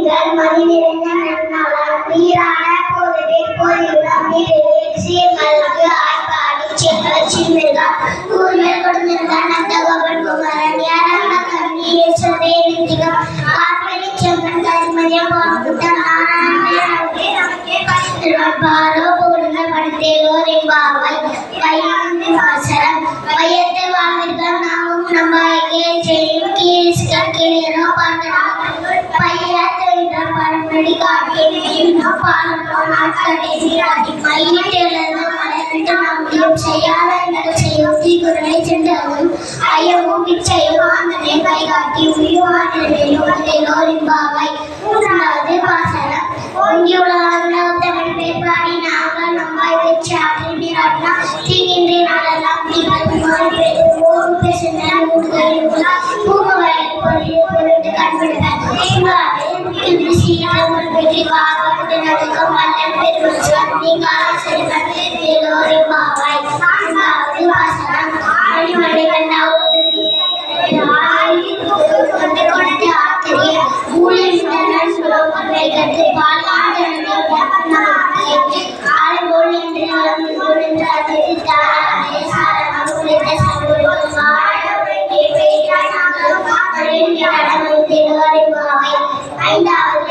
நீங்கள் மதி நிறைந்த நன்னாளால் நீரான போதவே போதியுள்ளம் சீர்மல்கு ஆய்ப்பாடி செல்வச்சிமிழ்கா கூர்மேல் கொடுத்திருந்த நந்தகோபன் குமரன் ஏறான கண்ணி யேசுவே நித்திகம் ஆர்மணி செம்மன் கரிமதியம் போர்க்குத்தான் பாரோ பூர்ண படுத்தேலோர் எம்பாவாய் பையாந்தி வாசரம் பையத்தை வாழ்விர்கள் நாமும் நம்பாய்க்கே செய்யும் கீழ்ஸ்கள் கிளியரோ பார்த்தனா பையத்தை பரம்படி காட்டியும் பாலனோ நாட்கடைசி காட்டி மையிட்டெழுது மலையிட்டு நம்பியும் செய்யாத எங்கள் செய்யும் தீக்குறளை சென்றதும் ஐயமும் பிச்சையும் ஆந்தனை கை காட்டி உயிர்வானோர் எம்பாவாய் மூன்றாவது வாசனம் ஒங்கியுள்ளவன் பேர்பாடி நாங்கள் நம்பாய் வச்சு ஆற்றி நீராட்டினா தீங்கின்றி நாளெல்லாம் நீங்கள் பேசுகிறேன் பூமவயல் பொருட்டு கண்பிடுவேன் சீக்கிரம் வெற்றி காவல் நடக்கும் மன்னன் பெருமச்சான் நீங்கள் செல்வன் எல்லோரும் பாவாய் நான்காவது வாசனம் மணிமணி கண்ணாவோடு கொடுத்து ஆத்திரிய ஊழில் கற்று ஐந்தாவது